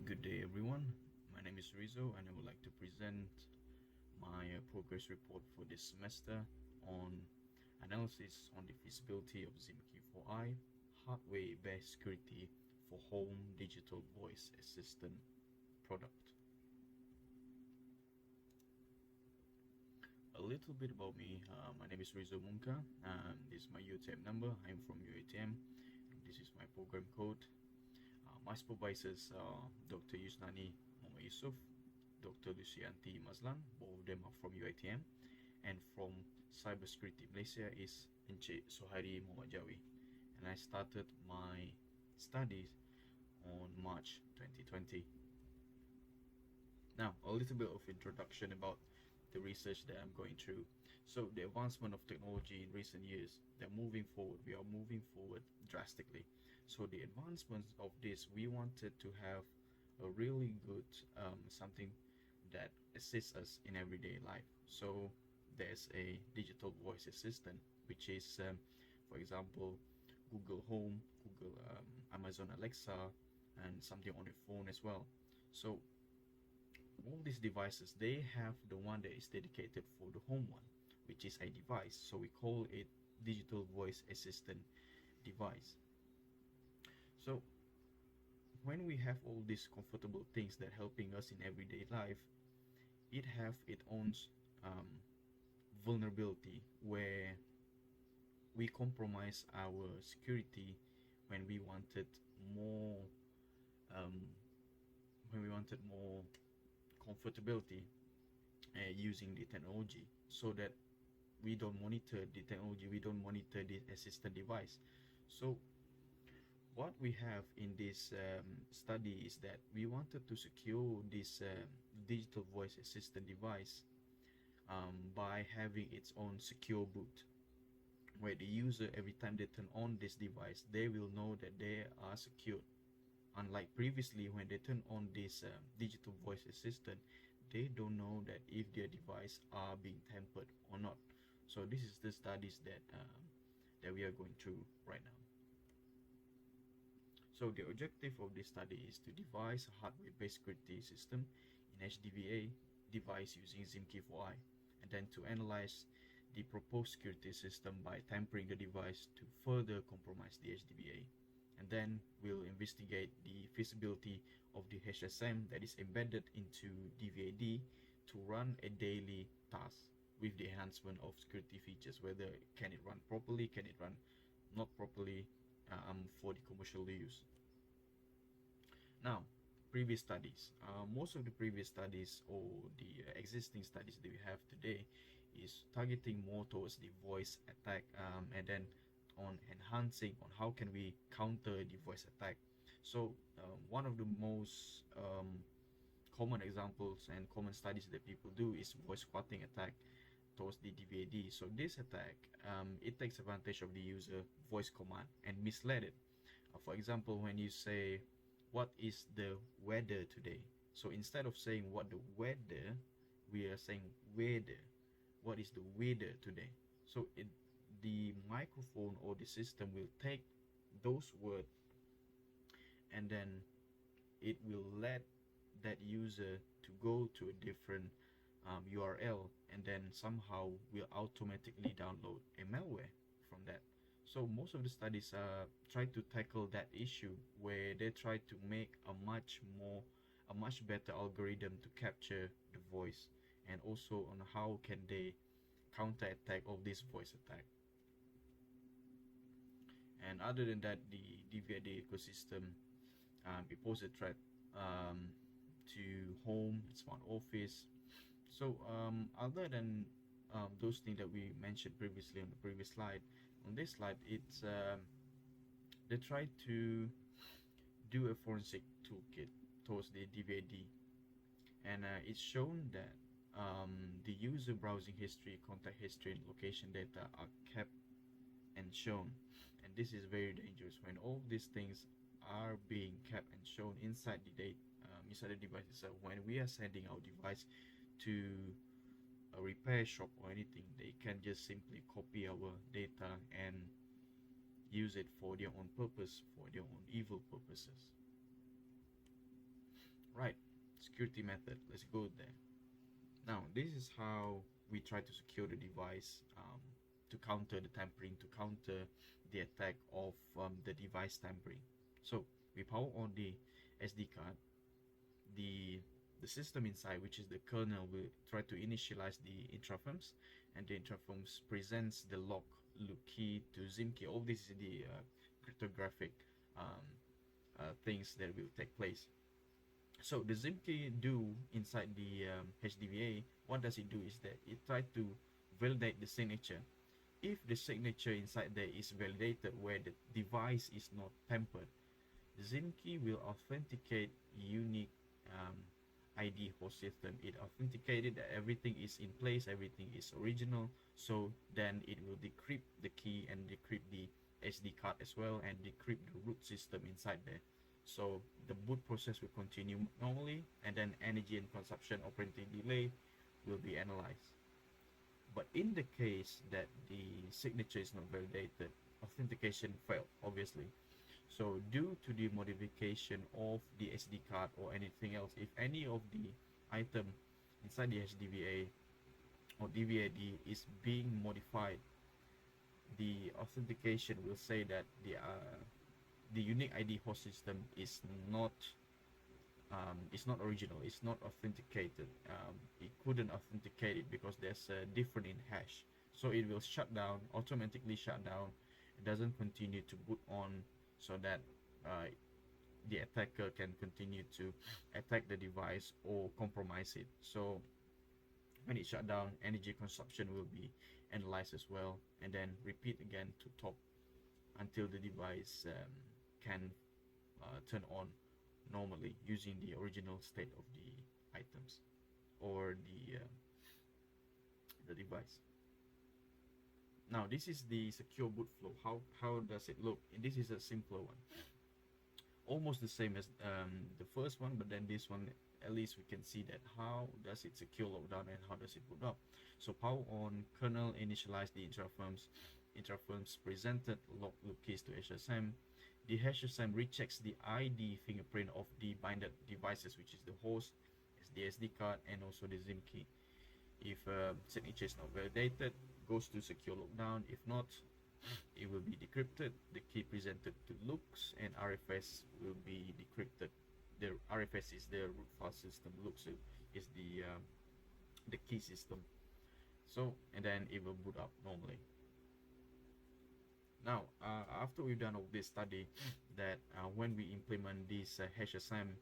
Good day everyone, my name is Rizzo and I would like to present my progress report for this semester on analysis on the feasibility of Zymkey for hardware-based security for home digital voice assistant product. A little bit about me, my name is Rizzo Munka, this is my UiTM number, I'm from UiTM, this is my program code. My supervisors are Dr. Yusnani Muhammad Yusuf, Dr. Lucianti Mazlan, both of them are from UiTM, and from Cybersecurity Malaysia is Encik Sohari Muhammad Jawi. And I started my studies on March 2020. Now, a little bit of introduction about the research that I'm going through. So the advancement of technology in recent years, we are moving forward drastically. So the advancements of this, we wanted to have a really good something that assists us in everyday life. So there's a digital voice assistant, which is for example Google Home, Amazon Alexa, and something on your phone as well. So all these devices, they have the one that is dedicated for the home one, which is a device, so we call it digital voice assistant device. So when we have all these comfortable things that helping us in everyday life, it have its own vulnerability where we compromise our security when we wanted more comfortability using the technology, so that we don't monitor the technology, we don't monitor the assistant device. So what we have in this study is that we wanted to secure this digital voice assistant device by having its own secure boot, where the user, every time they turn on this device, they will know that they are secured. Unlike previously, when they turn on this digital voice assistant, they don't know that if their device are being tampered or not. So this is the studies that we are going through right now. So the objective of this study is to devise a hardware-based security system in HDVA device using Zymkey for and then to analyze the proposed security system by tampering the device to further compromise the HDVA. And then we'll investigate the feasibility of the HSM that is embedded into DVAD to run a daily task with the enhancement of security features, whether can it run properly, can it run not properly for the commercial use. Now, previous studies, most of the previous studies or the existing studies that we have today is targeting more towards the voice attack and then on enhancing on how can we counter the voice attack. So one of the most common examples and common studies that people do is voice squatting attack towards the DVAD. So this attack, it takes advantage of the user voice command and mislead it. For example, when you say, what is the weather today? So instead of saying what the weather, we are saying weather. What is the weather today? So the microphone or the system will take those words and then it will let that user to go to a different URL, and then somehow will automatically download a malware from that. So most of the studies try to tackle that issue, where they try to make a much better algorithm to capture the voice, and also on how can they counter attack of this voice attack. And other than that, the DVAD ecosystem it poses a threat to home, smart office. So other than those things that we mentioned previously on the previous slide, on this slide it's they try to do a forensic toolkit towards the DVAD, and it's shown that the user browsing history, contact history, and location data are kept and shown, and this is very dangerous when all these things are being kept and shown inside inside the device itself. When we are sending our device to a repair shop or anything, they can just simply copy our data and use it for their own purpose, for their own evil purposes. security method. Let's go there. Now, this is how we try to secure the device, to counter the tampering, to counter the attack of the device tampering. So we power on the SD card. The system inside, which is the kernel, will try to initialize the intrafirms, and the intrafirms presents the lock loop key to Zymkey. All this is the cryptographic things that will take place. So the Zymkey do inside the HDVA, what does it do is that it tries to validate the signature. If the signature inside there is validated where the device is not tampered, the Zymkey will authenticate unique ID host system. It authenticated that everything is in place, everything is original. So then it will decrypt the key and decrypt the SD card as well, and decrypt the root system inside there. So the boot process will continue normally, and then energy and consumption operating delay will be analyzed. But in the case that the signature is not validated, authentication failed, obviously. So due to the modification of the SD card or anything else, if any of the item inside the HDVA or DVAD is being modified, the authentication will say that the unique ID host system is not original, it's not authenticated. It couldn't authenticate it because there's a different in hash. So it will shut down, automatically shut down. It doesn't continue to boot on, so that the attacker can continue to attack the device or compromise it. So when it shut down, energy consumption will be analyzed as well, and then repeat again to top until the device can turn on normally using the original state of the items or the device. Now this is the secure boot flow. How does it look? This is a simpler one, almost the same as the first one, but then this one, at least we can see that how does it secure lockdown and how does it boot up. So power on, kernel initialize the intrafirms presented lock loop keys to HSM. The HSM rechecks the ID fingerprint of the binded devices, which is the host, the SD card, and also the Zymkey. If signature is not validated, goes to secure lockdown. If not, it will be decrypted. The key presented to looks, and RFS will be decrypted. The RFS is the root file system. Looks is the key system. So, and then it will boot up normally. Now, after we've done all this study, that when we implement this HSM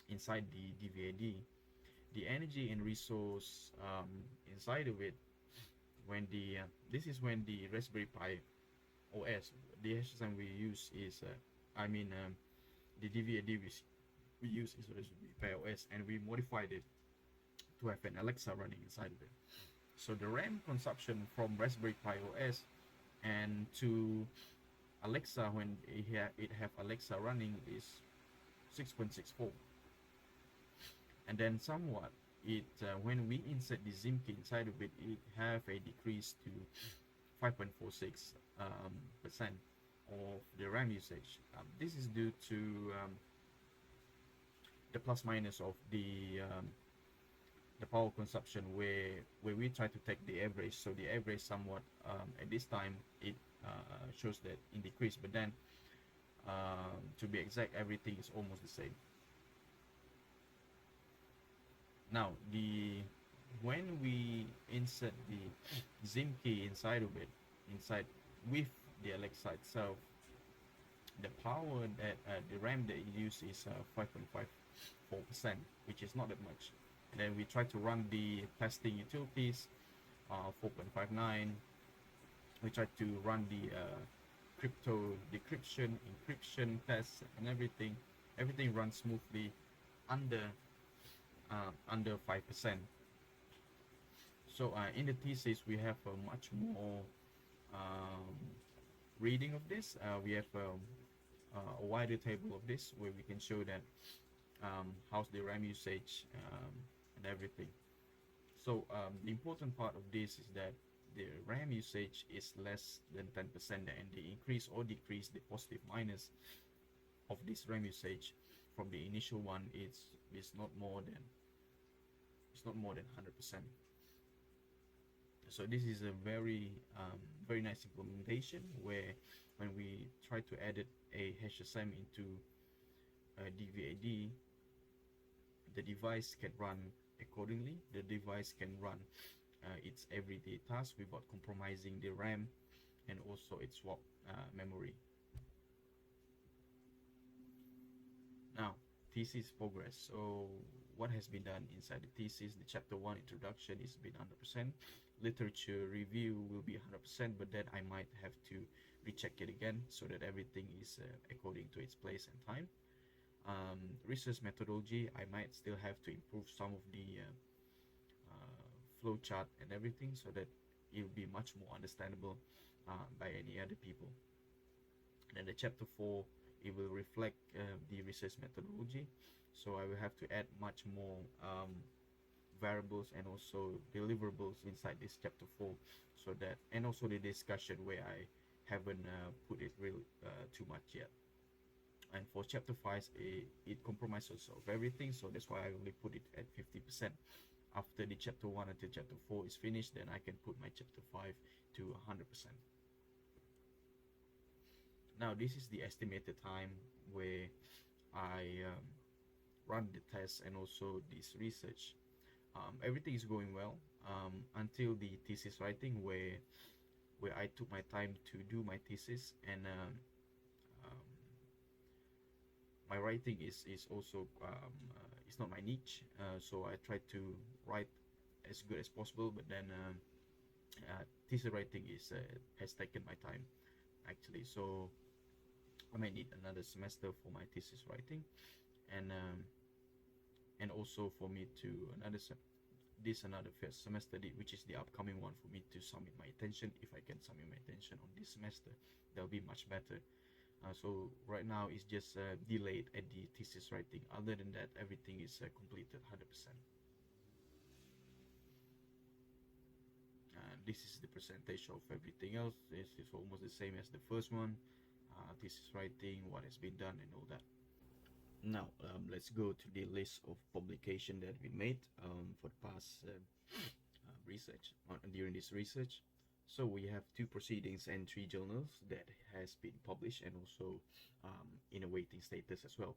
inside the DVAD, the energy and resource inside of it, when the this is when the Raspberry Pi OS, the HSM we use is the DVAD we use is Raspberry Pi OS, and we modified it to have an Alexa running inside of it. So the RAM consumption from Raspberry Pi OS and to Alexa, when it have Alexa running, is 6.64, and then somewhat it when we insert the Zymkey inside of it, it have a decrease to 5.46% of the RAM usage. This is due to the plus minus of the power consumption, where we try to take the average. So the average somewhat at this time it shows that in decrease, but then to be exact, everything is almost the same. Now when we insert the Zymkey inside of it, inside with the Alexa itself, the power that the RAM that you use is 5.54%, which is not that much. And then we try to run the testing utilities, 4.59. We try to run the crypto decryption, encryption tests, and everything runs smoothly under 5%. So in the thesis we have a much more reading of this. We have a wider table of this, where we can show that how's the RAM usage and everything. So the important part of this is that the RAM usage is less than 10%, and the increase or decrease, the positive minus of this RAM usage from the initial one, it's not more than 100%. So this is a very nice implementation, where when we try to edit a HSM into a DVAD, the device can run accordingly. The device can run its everyday tasks without compromising the RAM and also its swap memory. Now, thesis progress. So what has been done inside the thesis? The chapter 1 introduction is been 100%. Literature review will be 100%, but then I might have to recheck it again so that everything is according to its place and time. Research methodology, I might still have to improve some of the flow chart and everything, so that it will be much more understandable by any other people. And then the chapter 4, it will reflect the research methodology, so I will have to add much more variables and also deliverables inside this chapter 4, so that, and also the discussion, where I haven't put it real too much yet. And for chapter 5, it compromises of everything, so that's why I only put it at 50%. After the chapter 1 until chapter 4 is finished, then I can put my chapter 5 to 100%. Now this is the estimated time where I run the test and also this research. Everything is going well until the thesis writing, where I took my time to do my thesis, and my writing is also it's not my niche, so I try to write as good as possible, but then thesis writing has taken my time actually, so I might need another semester for my thesis writing, and also for me to another first semester, which is the upcoming one, for me to submit my attention. If I can submit my attention on this semester, that'll be much better. So right now it's just delayed at the thesis writing. Other than that, everything is completed 100%. This is the presentation of everything else. It's almost the same as the first one. Thesis writing, what has been done, and all that. Now let's go to the list of publication that we made for the past research during this research. So we have 2 proceedings and 3 journals that has been published, and also in a waiting status as well.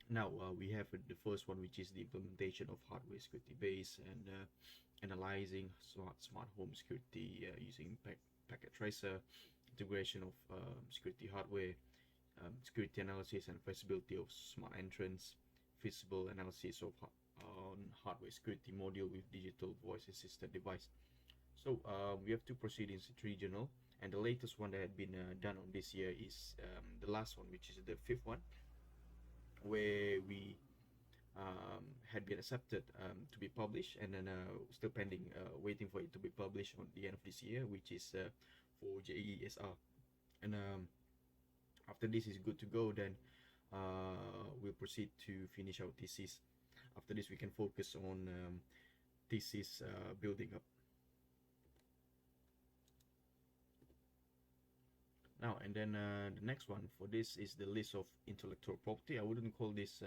Now we have the first one, which is the implementation of hardware security base and analyzing smart home security using packet tracer, integration of security hardware, security analysis and feasibility of smart entrance, feasible analysis of on hardware security module with digital voice assisted device. So we have 2 proceedings, 3 journal, and the latest one that had been done on this year is the last one, which is the 5th one, where we had been accepted to be published, and then still pending, waiting for it to be published on the end of this year, which is for JESR. And after this is good to go, then we'll proceed to finish our thesis. After this, we can focus on thesis building up. Now, and then the next one for this is the list of intellectual property. I wouldn't call this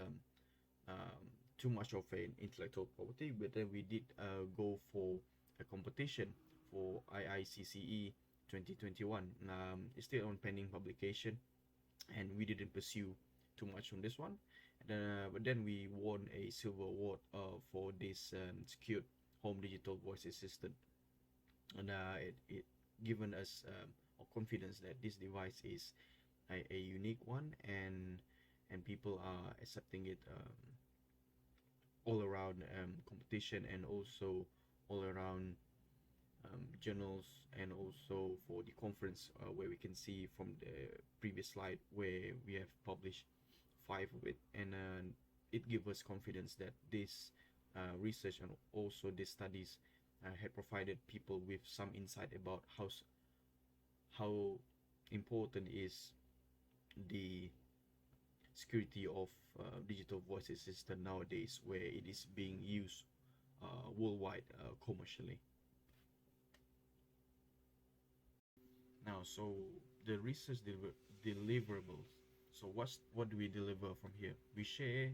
too much of an intellectual property, but then we did go for a competition for IICCE 2021. It's still on pending publication, and we didn't pursue too much on this one. But then we won a silver award for this secured home digital voice assistant, and it given us confidence that this device is a unique one, and people are accepting it all around competition, and also all around journals, and also for the conference, where we can see from the previous slide where we have published 5 of it, and it gives us confidence that this research and also these studies had provided people with some insight about how important is the security of digital voice assistant nowadays, where it is being used worldwide commercially. Now, so the research deliverables So what do we deliver from here? We share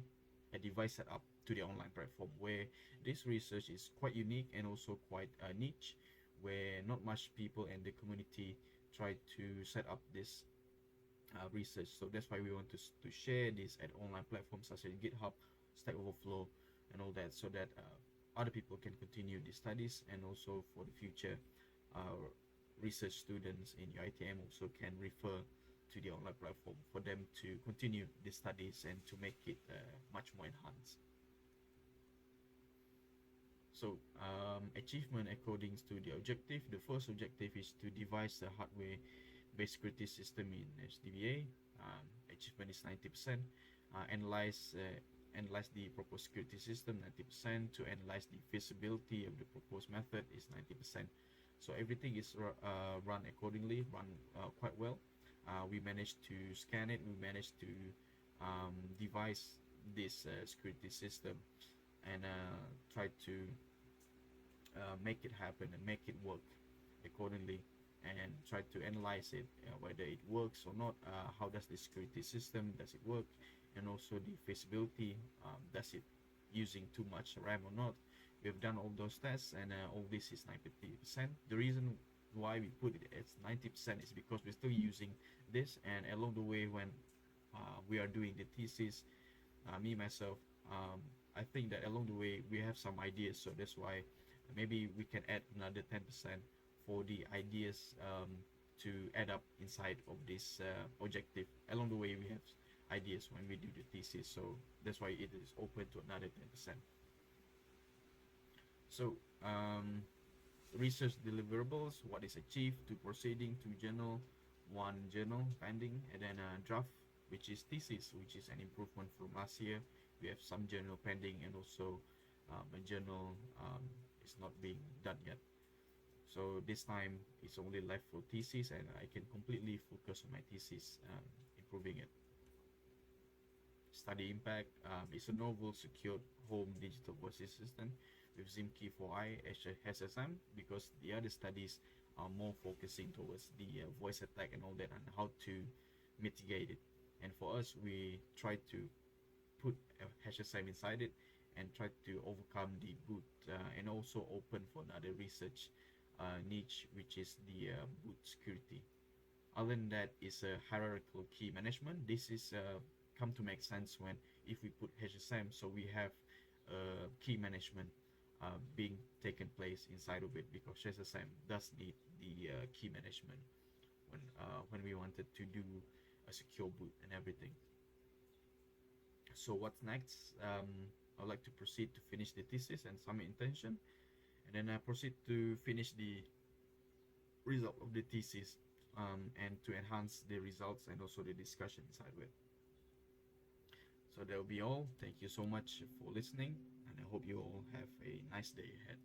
a device setup to the online platform, where this research is quite unique and also quite niche, where not much people in the community try to set up this research. So that's why we want to share this at online platforms such as GitHub, Stack Overflow, and all that, so that other people can continue the studies, and also for the future research students in UiTM also can refer to the online platform for them to continue the studies and to make it much more enhanced. So achievement according to the objective. The first objective is to devise the hardware-based security system in HDBA. Achievement is 90%. Analyze the proposed security system, 90%. To analyze the feasibility of the proposed method is 90%. So everything is run accordingly, run quite well. We managed to scan it. We managed to devise this security system and try to make it happen and make it work accordingly, and try to analyze it, whether it works or not. How does the security system, does it work, and also the feasibility, does it using too much RAM or not. We've done all those tests, and all this is 90%. The reason why we put it as 90% is because we're still using this, and along the way when we are doing the thesis, me myself, I think that along the way we have some ideas, so that's why maybe we can add another 10% for the ideas to add up inside of this objective. Along the way we have ideas when we do the thesis, so that's why it is open to another 10%. So research deliverables, what is achieved, to proceeding, to journal, one journal pending, and then a draft, which is thesis, which is an improvement from last year. We have some journal pending, and also a journal is not being done yet. So this time it's only left for thesis, and I can completely focus on my thesis, improving it. Study impact is a novel, secured home digital voice assistant with Zymkey for HSM, because the other studies are more focusing towards the voice attack and all that, and how to mitigate it. And for us, we try to put HSM inside it and try to overcome the boot, and also open for another research niche, which is the boot security. Other than that is a hierarchical key management. This is come to make sense when if we put HSM, so we have key management being taken place inside of it, because HSM does need the key management when we wanted to do a secure boot and everything. So what's next? I'd like to proceed to finish the thesis and submit intention, and then I proceed to finish the result of the thesis, and to enhance the results and also the discussion inside of it. So that will be all. Thank you so much for listening, and I hope you all have a nice day ahead.